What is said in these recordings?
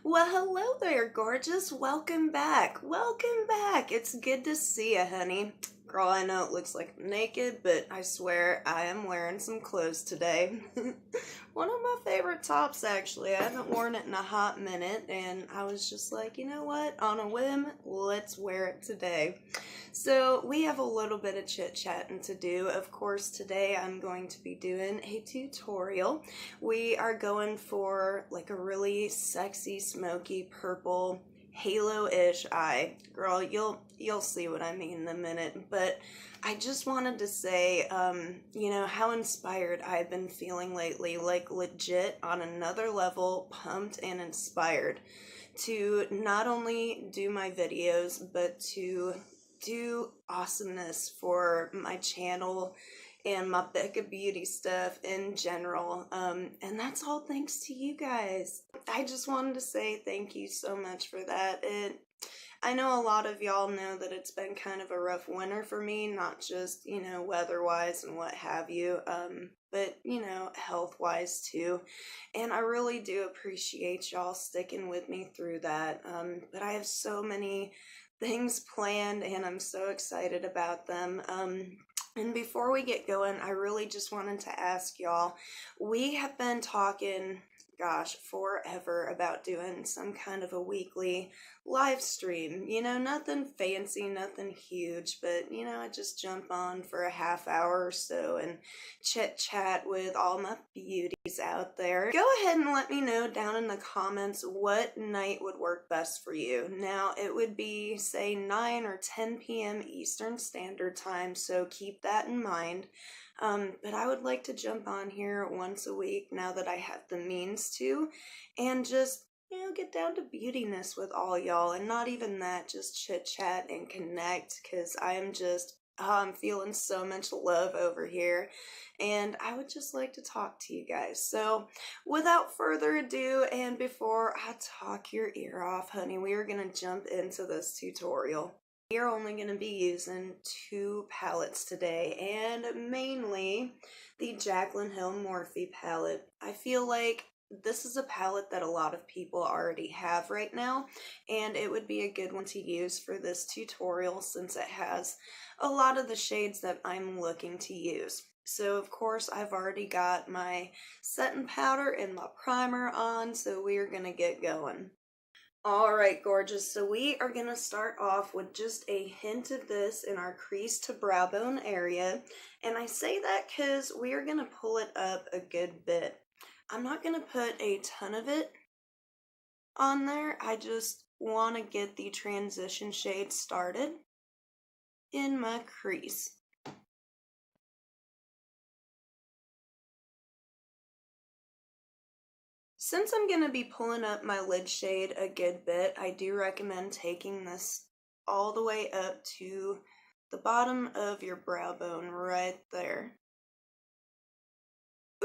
Well, hello there, gorgeous. Welcome back. Welcome back. It's good to see you, honey. Girl, I know it looks like I'm naked, but I swear I am wearing some clothes today. One of my favorite tops, actually. I haven't worn it in a hot minute, and I was just like, you know what? On a whim, let's wear it today. So we have a little bit of chit-chatting to do. Of course, today I'm going to be doing a tutorial. We are going for like a really sexy, smoky purple halo-ish eye. Girl, you'll see what I mean in a minute, but I just wanted to say, how inspired I've been feeling lately, like legit on another level, pumped and inspired to not only do my videos, but to do awesomeness for my channel and my Becca Beauty stuff in general. And that's all thanks to you guys. I just wanted to say thank you so much for that. I know a lot of y'all know that it's been kind of a rough winter for me, not just, weather-wise and what have you, but, health-wise too. And I really do appreciate y'all sticking with me through that. But I have so many things planned and I'm so excited about them. And before we get going, I really just wanted to ask y'all, we have been talking, gosh, forever about doing some kind of a weekly live stream. Nothing fancy, nothing huge, but, I just jump on for a half hour or so and chit-chat with all my beauties out there. Go ahead and let me know down in the comments what night would work best for you. Now, it would be, say, 9 or 10 p.m. Eastern Standard Time, so keep that in mind. But I would like to jump on here once a week now that I have the means to, and just get down to beautiness with all y'all, and not even that, just chit chat and connect, because I am just, I'm feeling so much love over here, and I would just like to talk to you guys. So without further ado, and before I talk your ear off, honey, we are going to jump into this tutorial. We are only going to be using 2 palettes today, and mainly the Jaclyn Hill Morphe palette. I feel like this is a palette that a lot of people already have right now, and it would be a good one to use for this tutorial since it has a lot of the shades that I'm looking to use. So of course I've already got my setting powder and my primer on, so we are going to get going. Alright, gorgeous, so we are going to start off with just a hint of this in our crease to brow bone area, and I say that because we are going to pull it up a good bit. I'm not going to put a ton of it on there, I just want to get the transition shade started in my crease. Since I'm going to be pulling up my lid shade a good bit, I do recommend taking this all the way up to the bottom of your brow bone right there.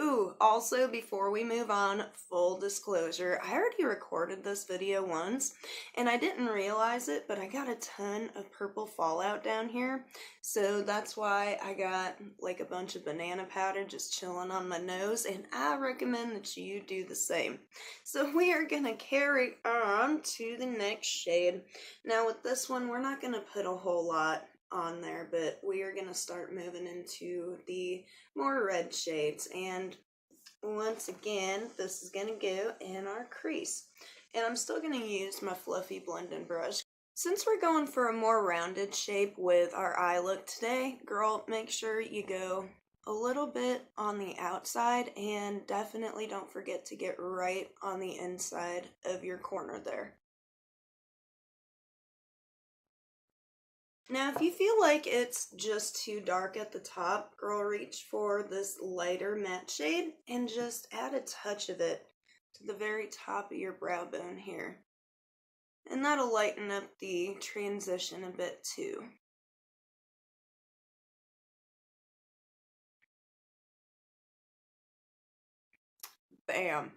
Ooh, also before we move on, full disclosure, I already recorded this video once and I didn't realize it, but I got a ton of purple fallout down here. So that's why I got like a bunch of banana powder just chilling on my nose, and I recommend that you do the same. So we are gonna carry on to the next shade. Now with this one, we're not gonna put a whole lot on there, but we are going to start moving into the more red shades, and once again this is going to go in our crease, and I'm still going to use my fluffy blending brush. Since we're going for a more rounded shape with our eye look today, girl, make sure you go a little bit on the outside, and definitely don't forget to get right on the inside of your corner there. Now, if you feel like it's just too dark at the top, girl, reach for this lighter matte shade and just add a touch of it to the very top of your brow bone here. And that'll lighten up the transition a bit too. Bam.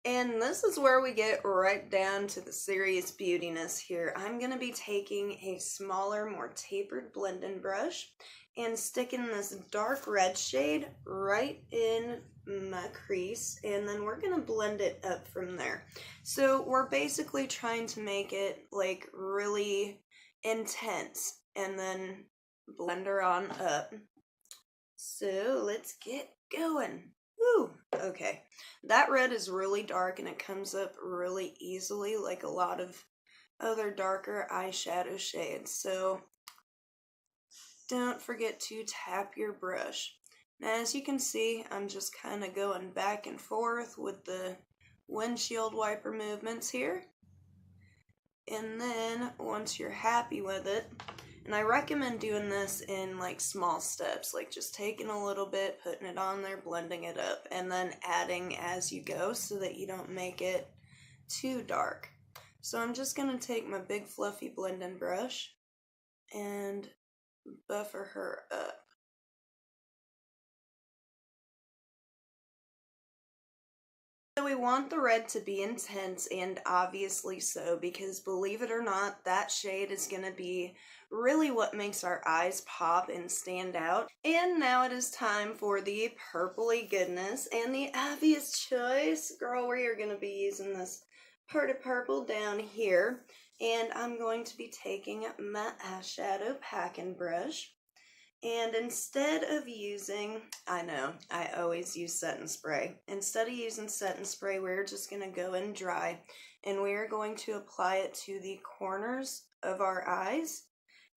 And this is where we get right down to the serious beautiness here. I'm going to be taking a smaller, more tapered blending brush and sticking this dark red shade right in my crease, and then we're gonna blend it up from there. So we're basically trying to make it like really intense and then blend her on up. So let's get going. Woo! Okay, that red is really dark and it comes up really easily like a lot of other darker eyeshadow shades. So don't forget to tap your brush. Now, as you can see, I'm just kind of going back and forth with the windshield wiper movements here. And then once you're happy with it, and I recommend doing this in like small steps, like just taking a little bit, putting it on there, blending it up, and then adding as you go so that you don't make it too dark. So I'm just going to take my big fluffy blending brush and buffer her up. So we want the red to be intense, and obviously so, because believe it or not, that shade is going to be really what makes our eyes pop and stand out. And now it is time for the purpley goodness, and the obvious choice, girl, we are going to be using this Pretty Purple down here, and I'm going to be taking my eyeshadow packing brush. And instead of using, I know, I always use setting spray. Instead of using setting spray, we're just going to go in dry, and we're going to apply it to the corners of our eyes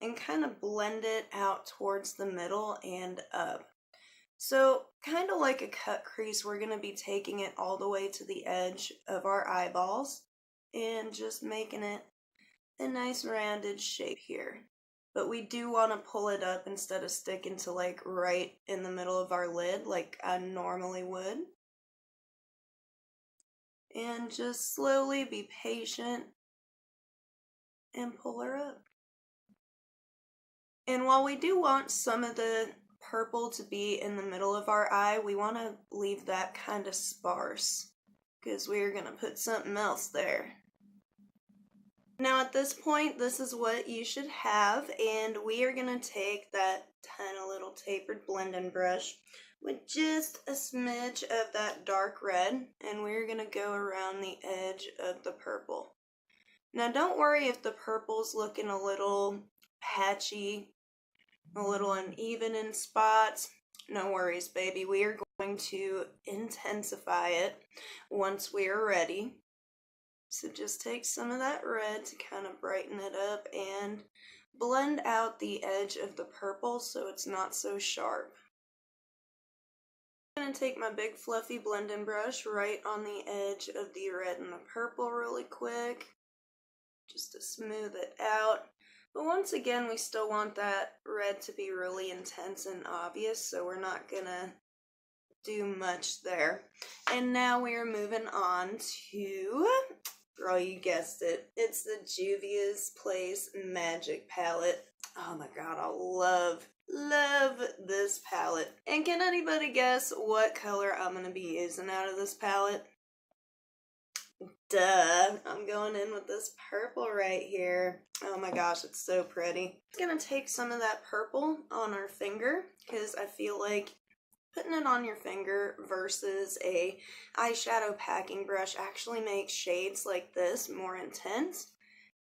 and kind of blend it out towards the middle and up. So kind of like a cut crease, we're going to be taking it all the way to the edge of our eyeballs and just making it a nice rounded shape here. But we do want to pull it up instead of sticking to like right in the middle of our lid like I normally would. And just slowly be patient and pull her up. And while we do want some of the purple to be in the middle of our eye, we want to leave that kind of sparse because we're going to put something else there. Now at this point, this is what you should have, and we are going to take that tiny little tapered blending brush with just a smidge of that dark red, and we're going to go around the edge of the purple. Now don't worry if the purple's looking a little patchy, a little uneven in spots. No worries, baby. We are going to intensify it once we are ready. So just take some of that red to kind of brighten it up and blend out the edge of the purple so it's not so sharp. I'm going to take my big fluffy blending brush right on the edge of the red and the purple really quick, just to smooth it out. But once again, we still want that red to be really intense and obvious, so we're not going to do much there. And now we are moving on to, girl, you guessed it, it's the Juvia's Place Magic Palette. Oh my god, I love this palette. And can anybody guess what color I'm going to be using out of this palette? Duh, I'm going in with this purple right here. Oh my gosh, it's so pretty. I'm going to take some of that purple on our finger because I feel like putting it on your finger versus a eyeshadow packing brush actually makes shades like this more intense.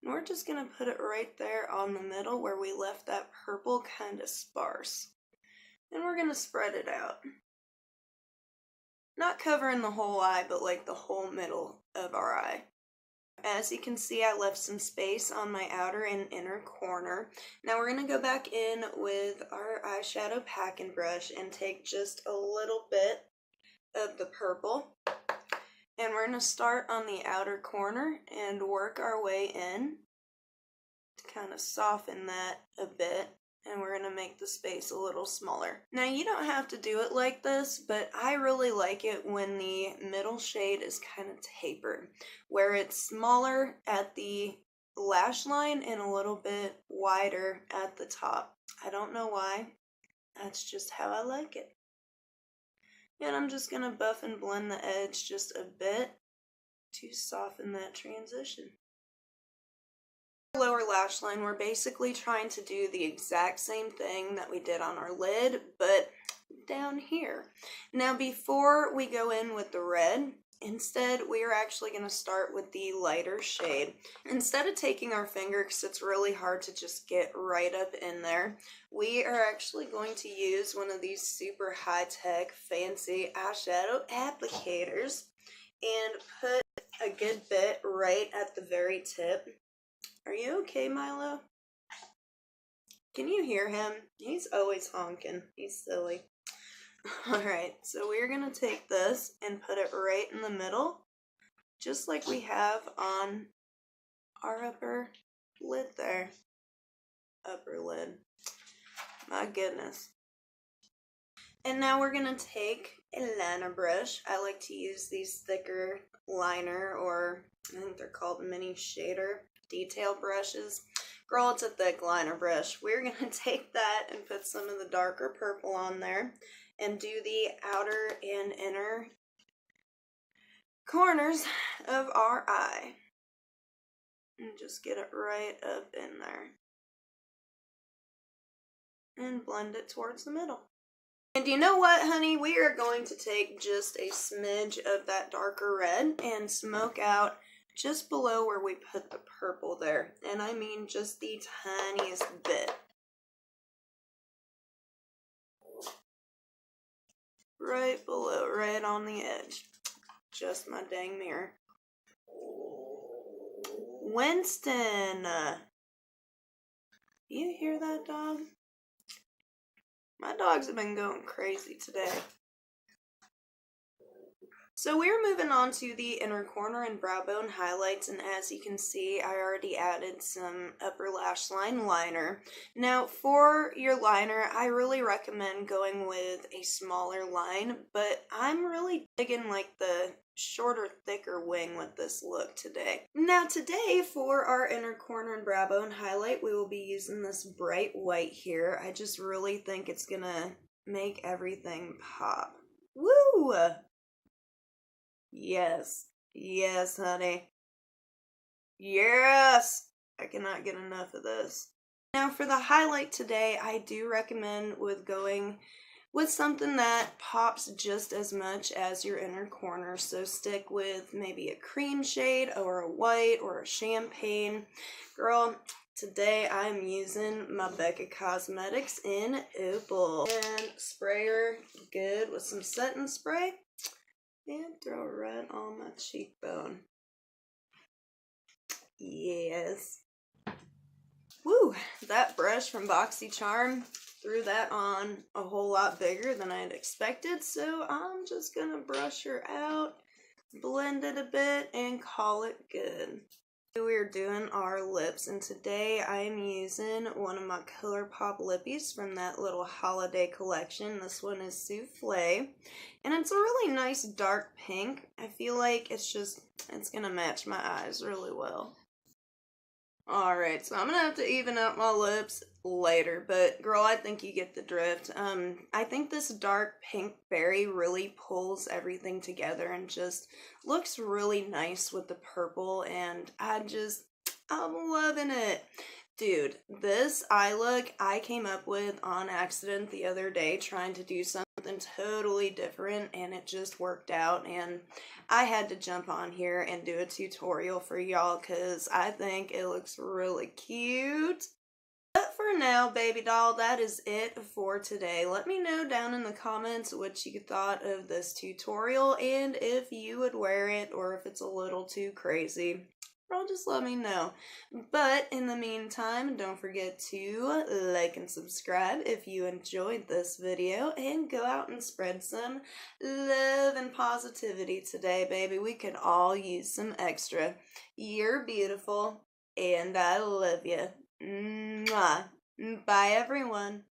And we're just going to put it right there on the middle where we left that purple kind of sparse. And we're going to spread it out. Not covering the whole eye, but like the whole middle of our eye. As you can see, I left some space on my outer and inner corner. Now we're going to go back in with our eyeshadow packing brush and take just a little bit of the purple. And we're going to start on the outer corner and work our way in to kind of soften that a bit. And we're going to make the space a little smaller. Now you don't have to do it like this, but I really like it when the middle shade is kind of tapered, where it's smaller at the lash line and a little bit wider at the top. I don't know why, that's just how I like it. And I'm just going to buff and blend the edge just a bit to soften that transition. Lower lash line, we're basically trying to do the exact same thing that we did on our lid, but down here. Now before we go in with the red, instead we are actually going to start with the lighter shade. Instead of taking our finger, because it's really hard to just get right up in there, we are actually going to use one of these super high-tech fancy eyeshadow applicators and put a good bit right at the very tip. Are you okay, Milo? Can you hear him? He's always honking. He's silly. Alright, so we're going to take this and put it right in the middle, just like we have on our upper lid there. Upper lid. My goodness. And now we're going to take a liner brush. I like to use these thicker liner, or I think they're called mini shader detail brushes. Girl, it's a thick liner brush. We're going to take that and put some of the darker purple on there and do the outer and inner corners of our eye. And just get it right up in there. And blend it towards the middle. And you know what, honey? We are going to take just a smidge of that darker red and smoke out just below where we put the purple there. And I mean just the tiniest bit. Right below, right on the edge. Just my dang mirror. Winston! You hear that, dog? My dogs have been going crazy today. So we're moving on to the inner corner and brow bone highlights, and as you can see, I already added some upper lash line liner. Now for your liner, I really recommend going with a smaller line, but I'm really digging like the shorter, thicker wing with this look today. Now today for our inner corner and brow bone highlight, we will be using this bright white here. I just really think it's gonna make everything pop. Woo! Yes. Yes, honey. Yes! I cannot get enough of this. Now for the highlight today, I do recommend going with something that pops just as much as your inner corner. So stick with maybe a cream shade or a white or a champagne. Girl, today I'm using my Becca Cosmetics in Opal. And spray her good with some setting spray. And throw it right on my cheekbone. Yes. Woo! That brush from BoxyCharm threw that on a whole lot bigger than I had expected, so I'm just gonna brush her out, blend it a bit, and call it good. We're doing our lips, and today I'm using one of my ColourPop lippies from that little holiday collection. This one is Souffle, and it's a really nice dark pink. I feel like it's gonna match my eyes really well. Alright, so I'm gonna have to even out my lips later, but girl, I think you get the drift. I think this dark pink berry really pulls everything together and just looks really nice with the purple, and I'm loving it. Dude, this eye look I came up with on accident the other day trying to do something totally different, and it just worked out, and I had to jump on here and do a tutorial for y'all because I think it looks really cute. But for now, baby doll, that is it for today. Let me know down in the comments what you thought of this tutorial and if you would wear it or if it's a little too crazy. Girl, just let me know. But in the meantime, don't forget to like and subscribe if you enjoyed this video, and go out and spread some love and positivity today, baby. We could all use some extra. You're beautiful, and I love you. Mwah. Bye, everyone.